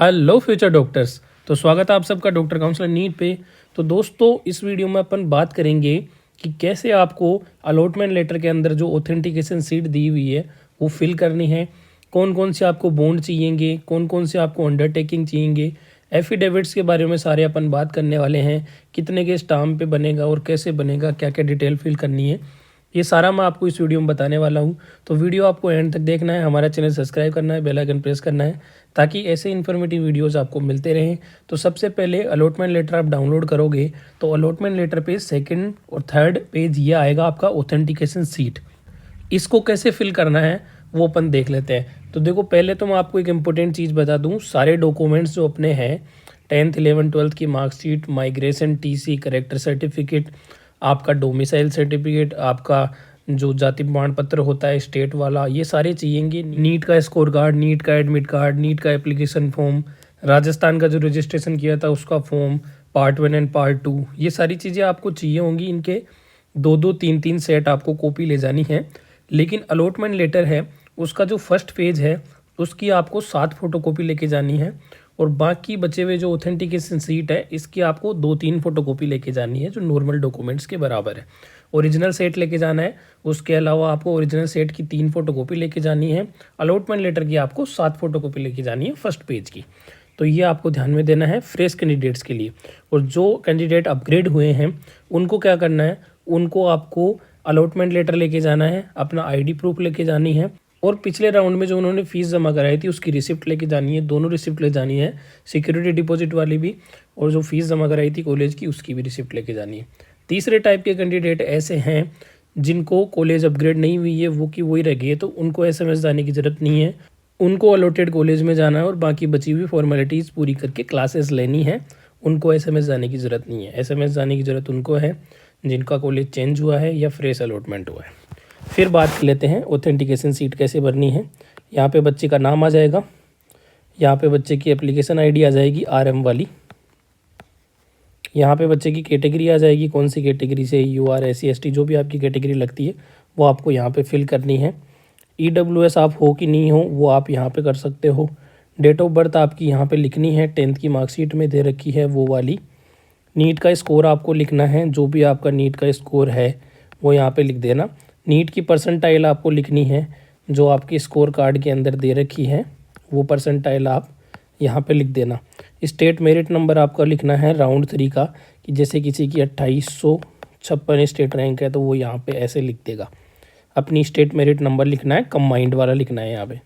Hello future doctors. तो स्वागत है आप सबका डॉक्टर काउंसलर नीट पे। तो दोस्तों इस वीडियो में अपन बात करेंगे कि कैसे आपको अलॉटमेंट लेटर के अंदर जो ऑथेंटिकेशन सीट दी हुई है वो फिल करनी है, कौन कौन से आपको बॉन्ड चाहिएंगे, कौन कौन से आपको अंडरटेकिंग चाहिएंगे, एफिडेविट्स के बारे में सारे अपन बात करने वाले हैं, कितने के स्टाम्प पे बनेगा और कैसे बनेगा, क्या क्या डिटेल फिल करनी है, ये सारा मैं आपको इस वीडियो में बताने वाला हूँ। तो वीडियो आपको एंड तक देखना है, हमारा चैनल सब्सक्राइब करना है, बेल आइकन प्रेस करना है ताकि ऐसे इन्फॉर्मेटिव वीडियोस आपको मिलते रहें। तो सबसे पहले अलॉटमेंट लेटर आप डाउनलोड करोगे तो अलॉटमेंट लेटर पे सेकंड और थर्ड पेज ये आएगा आपका ऑथेंटिकेशन सीट। इसको कैसे फिल करना है वो अपन देख लेते हैं। तो देखो पहले तो मैं आपको एक इम्पोर्टेंट चीज़ बता दूँ, सारे डॉक्यूमेंट्स जो अपने हैं 10th 11th 12th की marksheet, migration TC, character certificate, आपका डोमिसाइल सर्टिफिकेट, आपका जो जाति प्रमाण पत्र होता है स्टेट वाला, ये सारे चाहिएंगे। नीट का स्कोर कार्ड, नीट का एडमिट कार्ड, नीट का एप्लीकेशन फॉर्म, राजस्थान का जो रजिस्ट्रेशन किया था उसका फॉर्म, पार्ट 1 एंड पार्ट 2, ये सारी चीज़ें आपको चाहिए होंगी। इनके 2-2 3-3 सेट आपको कॉपी ले जानी है। लेकिन अलॉटमेंट लेटर है उसका जो फर्स्ट पेज है उसकी आपको 7 फोटोकॉपी लेके जानी है और बाकी बचे हुए जो ऑथेंटिकेशन सीट है इसकी आपको 2-3 फोटोकॉपी लेके जानी है जो नॉर्मल डॉक्यूमेंट्स के बराबर है। ओरिजिनल सेट लेके जाना है, उसके अलावा आपको ओरिजिनल सेट की 3 फोटोकॉपी लेके जानी है। अलॉटमेंट लेटर की आपको 7 फोटोकॉपी लेके जानी है फर्स्ट पेज की। तो ये आपको ध्यान में देना है फ्रेश कैंडिडेट्स के लिए। और जो कैंडिडेट अपग्रेड हुए हैं उनको क्या करना है, उनको आपको अलॉटमेंट लेटर लेके जाना है, अपना आईडी प्रूफ लेके जानी है और पिछले राउंड में जो उन्होंने फीस जमा कराई थी उसकी रिसिप्ट लेके जानी है। दोनों रिसिप्ट ले जानी है, सिक्योरिटी डिपॉजिट वाली भी और जो फीस जमा कराई थी कॉलेज की उसकी भी रिसिप्ट लेके जानी है। तीसरे टाइप के कैंडिडेट ऐसे हैं जिनको कॉलेज अपग्रेड नहीं हुई है, वो की वही रह गई है, तो उनको एसएमएस जाने की ज़रूरत नहीं है। उनको अलॉटेड कॉलेज में जाना है और बाकी बची हुई फॉर्मेलिटीज़ पूरी करके क्लासेस लेनी है। उनको एसएमएस जाने की ज़रूरत नहीं है। एसएमएस जाने की ज़रूरत उनको है जिनका कॉलेज चेंज हुआ है या फ्रेश अलॉटमेंट हुआ है। फिर बात कर लेते हैं ऑथेंटिकेशन सीट कैसे भरनी है। यहाँ पे बच्चे का नाम आ जाएगा, यहाँ पे बच्चे की एप्लीकेशन आईडी आ जाएगी आरएम वाली, यहाँ पे बच्चे की कैटेगरी आ जाएगी, कौन सी कैटेगरी से, यूआर, एससी, एसटी, जो भी आपकी कैटेगरी लगती है वो आपको यहाँ पे फिल करनी है। ईडब्ल्यूएस आप हो कि नहीं हो वो आप यहाँ पे कर सकते हो। डेट ऑफ बर्थ आपकी यहाँ पे लिखनी है, 10th की मार्कशीट में दे रखी है वो वाली। नीट का स्कोर आपको लिखना है, जो भी आपका नीट का स्कोर है वो यहाँ पे लिख देना। नीट की परसेंटाइल आपको लिखनी है, जो आपकी स्कोर कार्ड के अंदर दे रखी है वो परसेंटाइल आप यहाँ पे लिख देना। स्टेट मेरिट नंबर आपका लिखना है राउंड 3 का, कि जैसे किसी की 2856 स्टेट रैंक है तो वो यहाँ पे ऐसे लिख देगा। अपनी स्टेट मेरिट नंबर लिखना है, कंबाइंड वाला लिखना है, यहाँ पे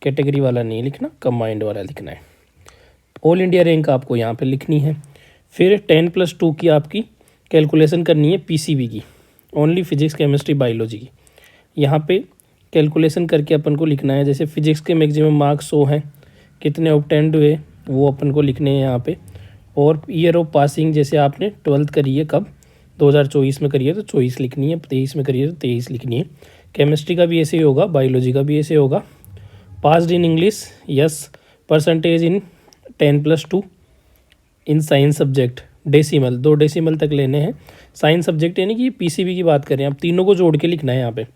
कैटेगरी वाला नहीं लिखना, कंबाइंड वाला लिखना है। ऑल इंडिया रैंक आपको यहाँ पे लिखनी है। फिर 10+2 की आपकी कैलकुलेशन करनी है पीसीबी की, ओनली फिजिक्स केमिस्ट्री बायोलॉजी की। यहाँ पे कैलकुलेशन करके अपन को लिखना है, जैसे फिजिक्स के मैक्सिमम मार्क्स 100 हैं, कितने ऑब्टेंड हुए वो अपन को लिखने हैं यहाँ पे। और ईयर ऑफ पासिंग, जैसे आपने 12th करी है कब, 2024 में करी है तो 24 लिखनी है, 23 में करी है तो 23 लिखनी है। केमिस्ट्री का भी ऐसे ही होगा, बायोलॉजी का भी ऐसे होगा। Passed in English, yes. Percentage in 10+2 in science subject, decimal 2 decimal तक लेने हैं। साइंस सब्जेक्ट यानी कि पीसीबी की बात करें, अब तीनों को जोड़ के लिखना है यहाँ पे,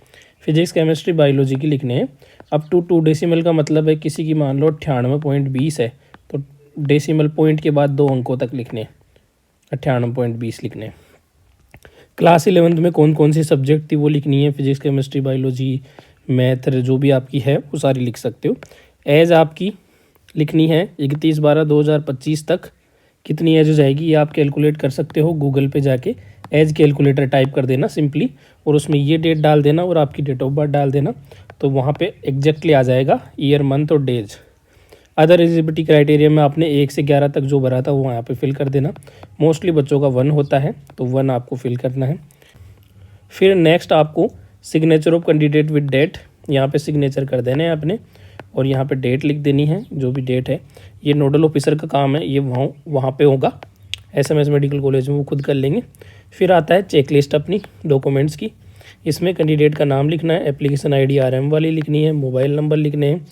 फिजिक्स केमिस्ट्री बायोलॉजी की लिखने हैं। अप टू 2 डेसिमल का मतलब है किसी की मान लो 98.20 है तो डेसिमल पॉइंट के बाद 2 अंकों तक लिखने हैं, 98.20 लिखने हैं। क्लास 11th में कौन कौन सी सब्जेक्ट थी वो लिखनी है, फिजिक्स केमिस्ट्री बायोलॉजी मैथ जो भी आपकी है वो सारी लिख सकते हो। एज आपकी लिखनी है 31/12/2025 तक, कितनी एज हो जाएगी ये आप कैलकुलेट कर सकते हो गूगल पे जाके, एज कैलकुलेटर टाइप कर देना सिंपली और उसमें ये डेट डाल देना और आपकी डेट ऑफ बर्थ डाल देना, तो वहाँ पे एग्जैक्टली आ जाएगा ईयर, मंथ और डेज। अदर एलिजिबिलिटी क्राइटेरिया में आपने 1 से 11 तक जो भरा था वो यहाँ पे फिल कर देना। मोस्टली बच्चों का 1 होता है तो 1 आपको फिल करना है। फिर नेक्स्ट आपको signature of candidate with date, यहाँ पे सिग्नेचर कर देना है आपने और यहाँ पे डेट लिख देनी है, जो भी डेट है। ये नोडल ऑफिसर का काम है, ये वहाँ पे होगा, एसएमएस मेडिकल कॉलेज में वो खुद कर लेंगे। फिर आता है चेकलिस्ट अपनी डॉक्यूमेंट्स की, इसमें कैंडिडेट का नाम लिखना है, एप्लीकेशन आईडी आरएम वाली लिखनी है, मोबाइल नंबर लिखने हैं,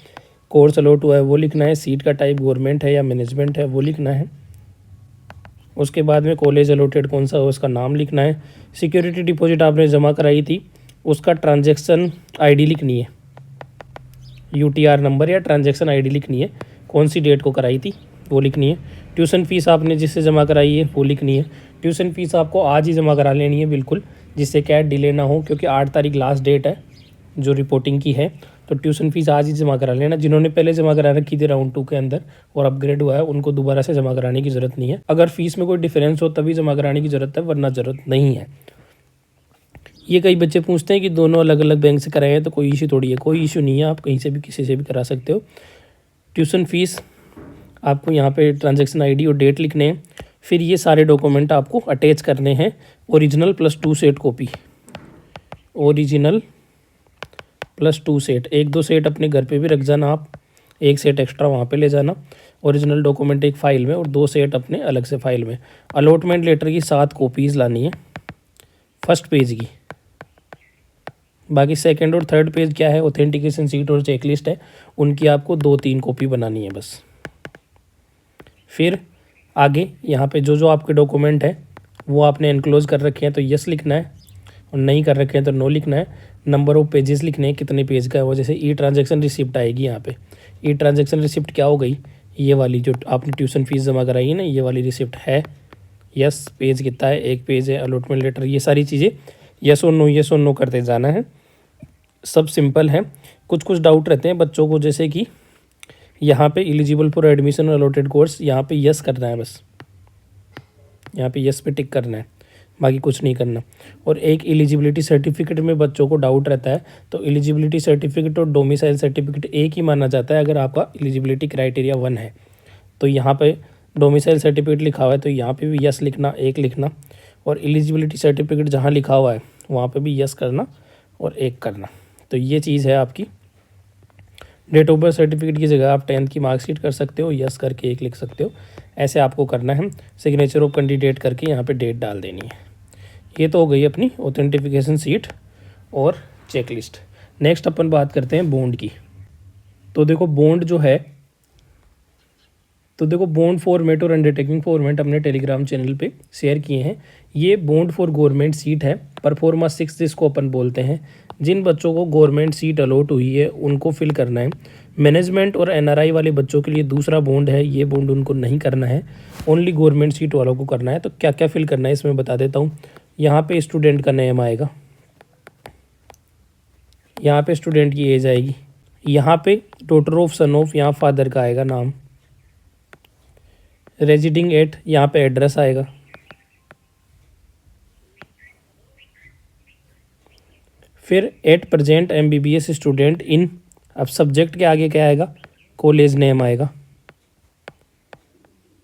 कोर्स अलॉट हुआ है वो लिखना है, सीट का टाइप गवर्नमेंट है या मैनेजमेंट है वो लिखना है। उसके बाद में कॉलेज अलॉटेड कौन सा हो उसका नाम लिखना है। सिक्योरिटी डिपॉजिट आपने जमा कराई थी उसका ट्रांजैक्शन आईडी लिखनी है, यूटीआर नंबर या ट्रांजैक्शन आईडी लिखनी है। कौन सी डेट को कराई थी वो लिखनी है। ट्यूशन फ़ीस आपने जिससे जमा कराई है वो लिखनी है। ट्यूशन फ़ीस आपको आज ही जमा करा लेनी है बिल्कुल, जिससे क्या डिले ना हो, क्योंकि 8 तारीख लास्ट डेट है जो रिपोर्टिंग की है। तो ट्यूशन फ़ीस आज ही जमा करा लेना। जिन्होंने पहले जमा करा रखी थी राउंड 2 के अंदर और अपग्रेड हुआ है, उनको दोबारा से जमा कराने की ज़रूरत नहीं है। अगर फ़ीस में कोई डिफरेंस हो तभी जमा कराने की ज़रूरत है, वरना ज़रूरत नहीं है। ये कई बच्चे पूछते हैं कि दोनों अलग अलग बैंक से कराए हैं तो कोई इशू थोड़ी है। कोई इशू नहीं है, आप कहीं से भी किसी से भी करा सकते हो। ट्यूशन फ़ीस आपको यहाँ पे ट्रांजैक्शन आईडी और डेट लिखने हैं। फिर ये सारे डॉक्यूमेंट आपको अटैच करने हैं, original plus 2 set copy, original plus 2 set. 1-2 set अपने घर पे भी रख जाना आप, 1 सेट एक्स्ट्रा वहाँ पे ले जाना। ओरिजिनल डॉक्यूमेंट एक फ़ाइल में और 2 सेट अपने अलग से फ़ाइल में। अलॉटमेंट लेटर की 7 कॉपीज़ लानी है फर्स्ट पेज की। बाकी सेकंड और थर्ड पेज क्या है, ऑथेंटिकेशन सीट और चेकलिस्ट है, उनकी आपको 2-3 कॉपी बनानी है बस। फिर आगे यहाँ पे जो जो आपके डॉक्यूमेंट है वो आपने एनक्लोज कर रखे हैं तो यस लिखना है, और नहीं कर रखे हैं तो नो लिखना है। नंबर ऑफ पेजेस लिखने हैं, कितने पेज का है वो। जैसे ई ट्रांजैक्शन रिसिप्ट आएगी यहाँ पे। ई ट्रांजैक्शन रिसिप्ट क्या हो गई, ये वाली जो आपने ट्यूशन फीस जमा कराई है ना, ये वाली रिसिप्ट है। यस, पेज कितना है, 1 पेज है। अलॉटमेंट लेटर, ये सारी चीज़ें यस और नो करते जाना है। सब सिंपल है। कुछ कुछ डाउट रहते हैं बच्चों को, जैसे कि यहाँ पे eligible for admission allotted course, यहाँ पे यस करना है बस, यहाँ पे यस पे टिक करना है, बाकी कुछ नहीं करना। और एक एलिजिबिलिटी सर्टिफिकेट में बच्चों को डाउट रहता है, तो एलिजिबिलिटी सर्टिफिकेट और डोमिसाइल सर्टिफिकेट एक ही माना जाता है अगर आपका एलिजिबिलिटी क्राइटेरिया 1 है। तो यहाँ पे डोमिसाइल सर्टिफिकेट लिखा हुआ है तो यहाँ पे भी यस लिखना, 1 लिखना। और एलिजिबिलिटी सर्टिफिकेट जहाँ लिखा हुआ है वहाँ पे भी यस करना और 1 करना। तो ये चीज़ है आपकी। डेट ऑफ बर्थ सर्टिफिकेट की जगह आप 10th की मार्कशीट कर सकते हो, यस करके 1 लिख सकते हो। ऐसे आपको करना है। सिग्नेचर ऑफ कैंडिडेट करके यहाँ पे डेट डाल देनी है। ये तो हो गई अपनी ऑथेंटिफिकेशन सीट और चेकलिस्ट। नेक्स्ट अपन बात करते हैं बॉन्ड की। तो देखो बॉन्ड फॉर्मेट और अंडरटेकिंग फॉर्मेट अपने टेलीग्राम चैनल पे शेयर किए हैं। ये बॉन्ड फॉर गवर्नमेंट सीट है, परफॉर्मा 6 जिसको अपन बोलते हैं। जिन बच्चों को गवर्नमेंट सीट अलॉट हुई है उनको फिल करना है। मैनेजमेंट और एनआरआई वाले बच्चों के लिए दूसरा बॉन्ड है, ये बॉन्ड उनको नहीं करना है, ओनली गवर्नमेंट सीट वालों को करना है। तो क्या क्या फिल करना है इसमें बता देता हूँ। यहाँ पे स्टूडेंट का नेम आएगा, यहाँ पे स्टूडेंट की एज आएगी, यहाँ पे डॉटर ऑफ सन ऑफ, यहाँ फादर का आएगा नाम, रेजिडिंग एट, यहाँ पे एड्रेस आएगा, फिर at present MBBS student in, अब सब्जेक्ट के आगे क्या आएगा, कॉलेज नेम आएगा।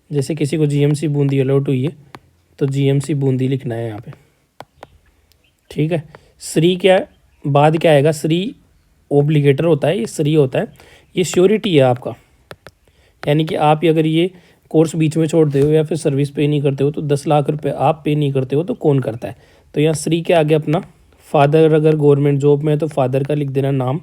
जैसे किसी को GMC बूंदी अलॉट हुई है तो GMC बूंदी लिखना है यहाँ पे, ठीक है। श्री क्या बाद क्या आएगा, श्री ओब्लिगेटर होता है, ये श्री होता है, ये श्योरिटी है आपका। यानी कि आप अगर ये कोर्स बीच में छोड़ते हो या फिर सर्विस पे नहीं करते हो तो 10 लाख रुपए आप पे नहीं करते हो तो कौन करता है। तो यहाँ श्री के आगे अपना फादर, अगर गवर्नमेंट जॉब में है तो फादर का लिख देना नाम,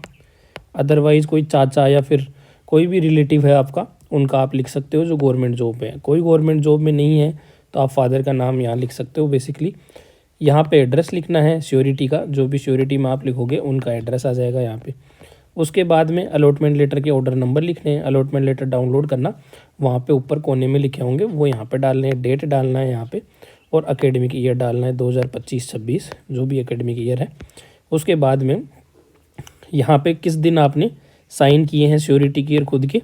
अदरवाइज़ कोई चाचा या फिर कोई भी रिलेटिव है आपका उनका आप लिख सकते हो जो गवर्नमेंट जॉब में है। कोई गवर्नमेंट जॉब में नहीं है तो आप फादर का नाम यहाँ लिख सकते हो बेसिकली। यहाँ पे एड्रेस लिखना है श्योरिटी का, जो भी श्योरिटी में आप लिखोगे उनका एड्रेस आ जाएगा यहाँ पे। उसके बाद में अलॉटमेंट लेटर के ऑर्डर नंबर लिखने हैं। अलॉटमेंट लेटर डाउनलोड करना, वहाँ पे ऊपर कोने में लिखे होंगे वो यहाँ पे डालने हैं। डेट डालना है यहाँ पे और एकेडमिक ईयर डालना है 2025-26 जो भी एकेडमिक ईयर है। उसके बाद में यहाँ पे किस दिन आपने साइन किए हैं श्योरिटी की और खुद के,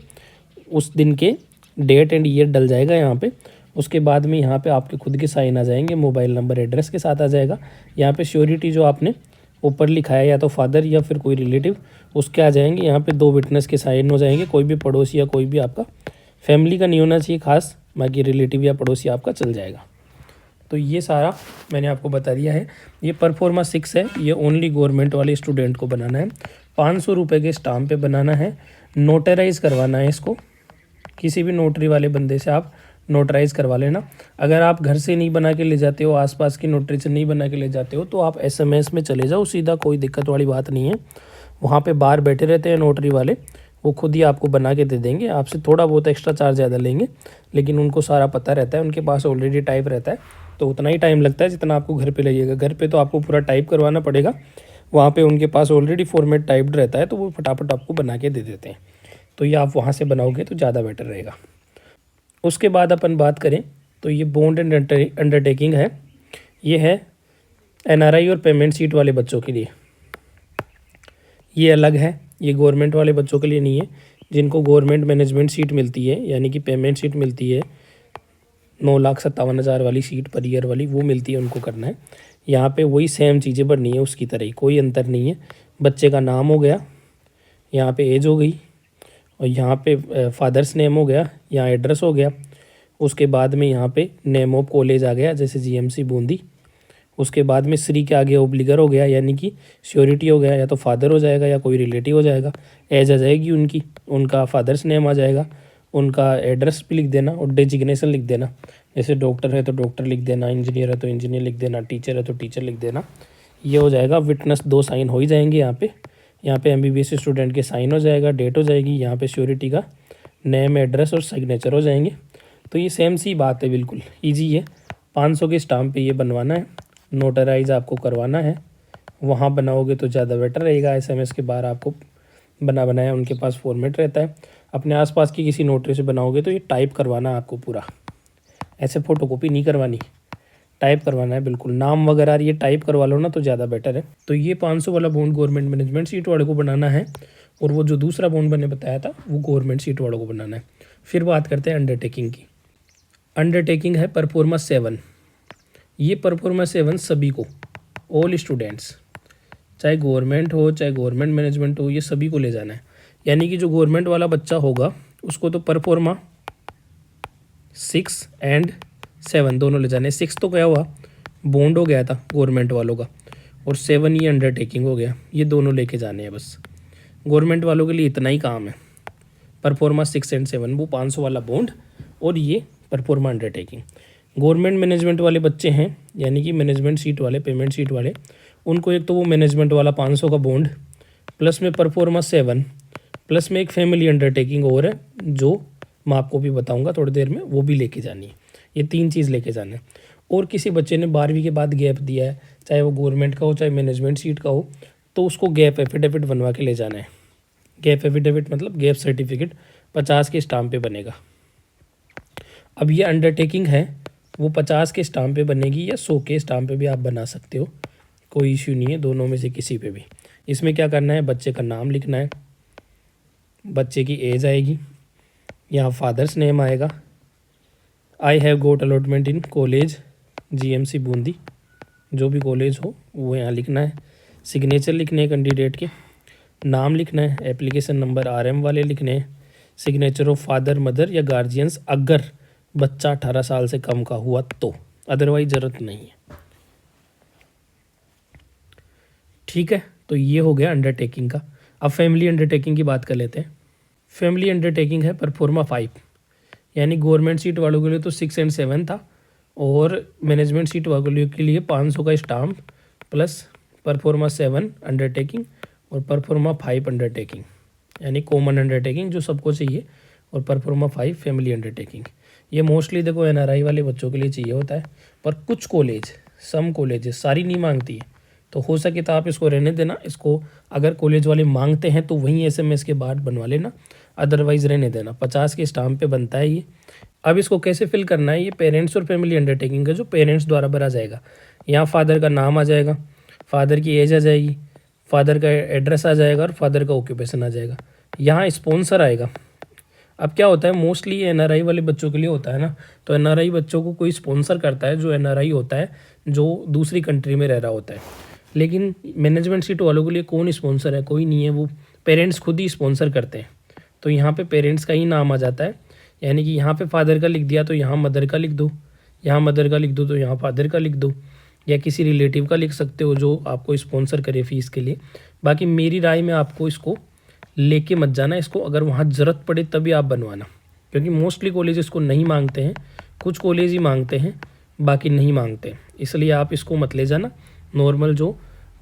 उस दिन के डेट एंड ईयर डल जाएगा यहाँ पे। उसके बाद में यहाँ पे आपके खुद के साइन आ जाएंगे, मोबाइल नंबर एड्रेस के साथ आ जाएगा। यहाँ पे श्योरिटी जो आपने ऊपर लिखा है या तो फादर या फिर कोई रिलेटिव, उसके आ जाएंगे। यहाँ पे 2 विटनेस के साइन हो जाएंगे, कोई भी पड़ोसी या कोई भी आपका फैमिली का नहीं होना चाहिए खास, बाकी रिलेटिव या पड़ोसी आपका चल जाएगा। तो ये सारा मैंने आपको बता दिया है। ये परफॉर्मा 6 है, ये ओनली गवर्नमेंट वाले स्टूडेंट को बनाना है। 500 रुपये के स्टाम्प पे बनाना है, नोटराइज़ करवाना है इसको। किसी भी नोटरी वाले बंदे से आप नोटराइज़ करवा लेना। अगर आप घर से नहीं बना के ले जाते हो, आसपास की नोटरी से नहीं बना के ले जाते हो तो आप SMS में चले जाओ सीधा, कोई दिक्कत वाली बात नहीं है। वहाँ पे बाहर बैठे रहते हैं नोटरी वाले, वो खुद ही आपको बना के दे देंगे। आपसे थोड़ा बहुत एक्स्ट्रा चार्ज ज़्यादा लेंगे, लेकिन उनको सारा पता रहता है, उनके पास ऑलरेडी टाइप रहता है, तो उतना ही टाइम लगता है जितना आपको घर पे लगेगा। घर पे तो आपको पूरा टाइप करवाना पड़ेगा, वहाँ पे उनके पास ऑलरेडी फॉर्मेट टाइप्ड रहता है तो वो फटाफट आपको बना के दे देते हैं। तो ये आप वहाँ से बनाओगे तो ज़्यादा बेटर रहेगा। उसके बाद अपन बात करें तो ये बॉन्ड एंड अंडरटेकिंग है, ये है एनआरआई और पेमेंट सीट वाले बच्चों के लिए, ये अलग है, ये गवर्नमेंट वाले बच्चों के लिए नहीं है। जिनको गवर्नमेंट मैनेजमेंट सीट मिलती है यानी कि पेमेंट सीट मिलती है 9,57,000 वाली सीट पर ईयर वाली, वो मिलती है, उनको करना है। यहाँ पे वही सेम चीज़ें भरनी है उसकी तरह ही, कोई अंतर नहीं है। बच्चे का नाम हो गया, यहाँ पे एज हो गई, और यहाँ पे फादर्स नेम हो गया, यहाँ एड्रेस हो गया। उसके बाद में यहाँ पे नेम ऑफ कॉलेज आ गया, जैसे जीएमसी बूंदी। उसके बाद में श्री के आगे ओब्लिगर हो गया, यानी कि श्योरिटी हो गया, या तो फादर हो जाएगा या कोई रिलेटिव हो जाएगा। एज आ जाएगी उनकी, उनका फादर्स नेम आ जाएगा, उनका एड्रेस भी लिख देना और डेजिग्नेशन लिख देना। जैसे डॉक्टर है तो डॉक्टर लिख देना, इंजीनियर है तो इंजीनियर लिख देना, टीचर है तो टीचर लिख देना। ये हो जाएगा। विटनेस 2 साइन हो ही जाएंगे यहाँ पे एमबीबीएस स्टूडेंट के साइन हो जाएगा, डेट हो जाएगी, यहाँ पे श्योरिटी का नेम, एड्रेस और सिग्नेचर हो जाएंगे। तो ये सेम सी बात है, बिल्कुल ईजी है। 500 के स्टाम्प पे ये बनवाना है, नोटराइज आपको करवाना है, वहाँ बनाओगे तो ज़्यादा बेटर रहेगा। एसएमएस के बाहर आपको बनाया उनके पास फॉर्मेट रहता है। अपने आसपास की किसी नोटरी से बनाओगे तो ये टाइप करवाना है आपको पूरा, ऐसे फ़ोटोकॉपी नहीं करवानी, टाइप करवाना है बिल्कुल। नाम वगैरह ये टाइप करवा लो ना तो ज़्यादा बेटर है। तो ये 500 वाला बॉन्ड गवर्नमेंट मैनेजमेंट सीट वाले को बनाना है, और वो जो दूसरा बॉन्ड मैंने बताया था वो गवर्नमेंट सीट वालों को बनाना है। फिर बात करते हैं अंडरटेकिंग की। अंडरटेकिंग है परफॉर्मा 7। ये परफॉर्मा 7 सभी को, ऑल स्टूडेंट्स, चाहे गवर्नमेंट हो चाहे गवर्नमेंट मैनेजमेंट हो, ये सभी को ले जाना है। यानी कि जो गवर्नमेंट वाला बच्चा होगा उसको तो परफॉर्मा 6 एंड 7 दोनों ले जाने। 6 तो क्या हुआ, बॉन्ड हो गया था गवर्नमेंट वालों का, और 7 ये अंडरटेकिंग हो गया, ये दोनों लेके जाने हैं बस। गवर्नमेंट वालों के लिए इतना ही काम है, परफॉर्मा 6 एंड 7, वो 500 वाला बॉन्ड और ये परफॉर्मा अंडरटेकिंग। गवर्नमेंट मैनेजमेंट वाले बच्चे हैं, यानी कि मैनेजमेंट सीट वाले, पेमेंट सीट वाले, उनको एक तो वो मैनेजमेंट वाला 500 का बॉन्ड, प्लस में परफॉर्मा 7, प्लस में एक फैमिली अंडरटेकिंग और है जो मैं आपको भी बताऊंगा थोड़ी देर में, वो भी लेके जानी है। ये 3 चीज़ लेके जाना है। और किसी बच्चे ने 12वीं के बाद गैप दिया है, चाहे वो गवर्नमेंट का हो चाहे मैनेजमेंट सीट का हो, तो उसको गैप एफिडेविट बनवा के ले जाना है। गैप एफिडेविट मतलब गैप सर्टिफिकेट 50 के स्टाम्प पे बनेगा। अब ये अंडरटेकिंग है वो 50 के स्टाम्प पे बनेगी या 100 के स्टाम्प पे भी आप बना सकते हो, कोई इश्यू नहीं है, दोनों में से किसी पे भी। इसमें क्या करना है, बच्चे का नाम लिखना है, बच्चे की एज आएगी, यहाँ फादर्स नेम आएगा, I have got allotment in college GMC Bundi, जो भी कॉलेज हो वो यहाँ लिखना है, सिग्नेचर लिखने हैं कैंडिडेट के, नाम लिखना है, एप्लीकेशन नंबर आरएम वाले लिखने हैं, सिग्नेचर ऑफ फादर मदर या गार्जियंस अगर बच्चा 18 साल से कम का हुआ तो, अदरवाइज ज़रूरत नहीं है। ठीक है, तो ये हो गया अंडरटेकिंग का। अब फैमिली अंडरटेकिंग की बात कर लेते हैं। फैमिली अंडरटेकिंग है परफॉर्मा 5, यानी गवर्नमेंट सीट वालों के लिए तो 6 एंड 7 था, और मैनेजमेंट सीट वालों के लिए 500 का स्टाम्प प्लस परफॉर्मा 7 अंडरटेकिंग और परफॉर्मा 5 अंडरटेकिंग, यानी कॉमन अंडरटेकिंग जो सबको चाहिए, और परफॉर्मा 5 फैमिली अंडरटेकिंग। ये मोस्टली देखो एनआरआई वाले बच्चों के लिए चाहिए होता है, पर कुछ कॉलेज, सम कॉलेज सारी नहीं मांगती है, तो हो सके तो आप इसको रहने देना। इसको अगर कॉलेज वाले मांगते हैं तो वहीं एसएमएस के बाद बनवा लेना, अदरवाइज रहने देना। 50 के स्टाम्प पे बनता है ये। अब इसको कैसे फिल करना है, ये पेरेंट्स और फैमिली अंडरटेकिंग का जो पेरेंट्स द्वारा भरा जाएगा। यहाँ फादर का नाम आ जाएगा, फादर की एज आ जाएगी, फादर का एड्रेस आ जाएगा और फादर का ऑक्यूपेशन आ जाएगा। यहाँ स्पॉन्सर आएगा। अब क्या होता है, मोस्टली एनआरआई वाले बच्चों के लिए होता है ना, तो एनआरआई बच्चों को कोई स्पॉन्सर करता है जो एनआरआई होता है, जो दूसरी कंट्री में रह रहा होता है। लेकिन मैनेजमेंट सीट वालों के लिए कौन स्पॉन्सर है, कोई नहीं है, वो पेरेंट्स खुद ही स्पॉन्सर करते हैं। तो यहाँ पे पेरेंट्स का ही नाम आ जाता है, यानी कि यहाँ पे फादर का लिख दिया तो यहाँ मदर का लिख दो, यहाँ मदर का लिख दो तो यहाँ फादर का लिख दो, या किसी रिलेटिव का लिख सकते हो जो आपको स्पॉन्सर करे फीस के लिए। बाकी मेरी राय में आपको इसको लेके मत जाना, इसको अगर वहाँ ज़रूरत पड़े तभी आप बनवाना, क्योंकि मोस्टली कॉलेज इसको नहीं मांगते हैं, कुछ कॉलेज ही मांगते हैं, बाकी नहीं मांगते, इसलिए आप इसको मत ले जाना। नॉर्मल जो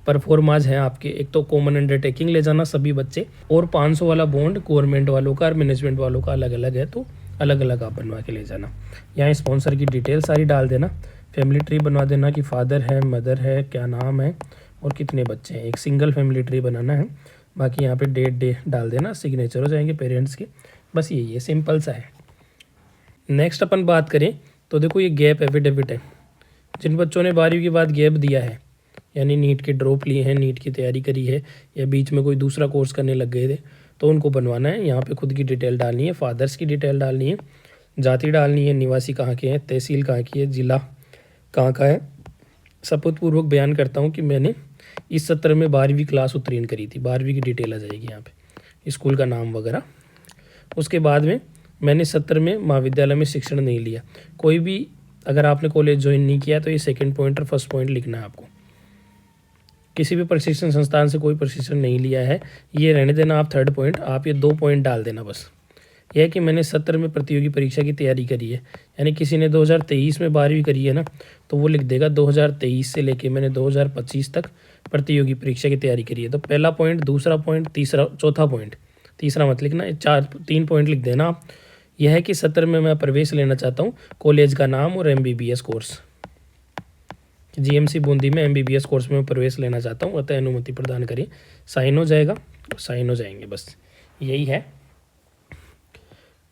परफॉर्माज हैं आपके, एक तो कॉमन अंडरटेकिंग ले जाना सभी बच्चे, और 500 वाला बॉन्ड गवर्नमेंट वालों का और मैनेजमेंट वालों का अलग अलग है, तो अलग अलग आप बनवा के ले जाना। यहाँ स्पॉन्सर की डिटेल सारी डाल देना, फैमिली ट्री बनवा देना कि फादर है, मदर है, क्या नाम है और कितने बच्चे हैं। एक सिंगल फैमिली ट्री बनाना है बाकी यहाँ पे डेट डे डाल देना, सिग्नेचर हो जाएंगे पेरेंट्स के। बस यही है, सिंपल सा है। नेक्स्ट अपन बात करें तो देखो ये गैप एफिडेविट है। जिन बच्चों ने 12वीं के बाद गैप दिया है, यानी नीट के ड्रॉप लिए हैं, नीट की तैयारी करी है या बीच में कोई दूसरा कोर्स करने लग गए थे, तो उनको बनवाना है। यहाँ पे खुद की डिटेल डालनी है, फादर्स की डिटेल डालनी है, जाति डालनी है, निवासी कहाँ के हैं, तहसील कहाँ की है, ज़िला कहाँ का है। शपथपूर्वक बयान करता हूँ कि मैंने इस सत्र में 12वीं क्लास उत्तीर्ण करी थी, 12वीं की डिटेल आ जाएगी यहाँ पे, स्कूल का नाम वगैरह। उसके बाद में मैंने सत्र में महाविद्यालय में शिक्षण नहीं लिया। कोई भी अगर आपने कॉलेज ज्वाइन नहीं किया तो ये सेकंड पॉइंट और फर्स्ट पॉइंट लिखना है आपको। किसी भी प्रशिक्षण संस्थान से कोई प्रशिक्षण नहीं लिया है, ये रहने देना आप थर्ड पॉइंट। आप ये 2 पॉइंट डाल देना बस। यह है कि मैंने सत्र में प्रतियोगी परीक्षा की तैयारी करी है, यानी किसी ने 2023 में 12वीं करी है ना, तो वो लिख देगा 2023 से लेके मैंने 2025 तक प्रतियोगी परीक्षा की तैयारी करी है। तो पहला पॉइंट, दूसरा पॉइंट, तीसरा, चौथा पॉइंट, तीसरा मत लिखना, 3 पॉइंट लिख देना आप। यह है कि सत्र में मैं प्रवेश लेना चाहता हूँ, कॉलेज का नाम और MBBS कोर्स, GMC बूंदी में MBBS कोर्स में प्रवेश लेना चाहता हूँ, अतः अनुमति प्रदान करें। साइन हो जाएगा, साइन हो जाएंगे, बस यही है।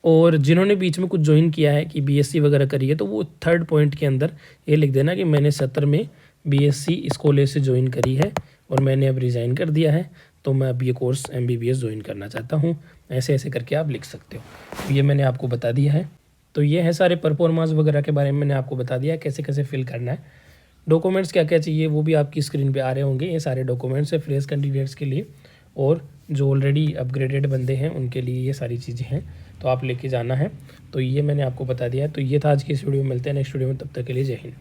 और जिन्होंने बीच में कुछ ज्वाइन किया है कि BSc वगैरह करी है, तो वो थर्ड पॉइंट के अंदर ये लिख देना कि मैंने सत्र में BSc इस कॉलेज से ज्वाइन करी है और मैंने अब रिज़ाइन कर दिया है, तो मैं अब ये कोर्स MBBS ज्वाइन करना चाहता हूँ। ऐसे ऐसे करके आप लिख सकते हो। ये मैंने आपको बता दिया है। तो ये है सारे परफॉर्मेंस वगैरह के बारे में मैंने आपको बता दिया है, कैसे कैसे फिल करना है। डॉक्यूमेंट्स क्या क्या चाहिए वो भी आपकी स्क्रीन पे आ रहे होंगे। ये सारे डॉक्यूमेंट्स है फ्रेश कैंडिडेट्स के लिए, और जो ऑलरेडी अपग्रेडेड बंदे हैं उनके लिए ये सारी चीज़ें हैं, तो आप लेके जाना है। तो ये मैंने आपको बता दिया है। तो ये था आज की इस वीडियो में। मिलते हैं नेक्स्ट वीडियो में, तब तक के लिए जय हिंद।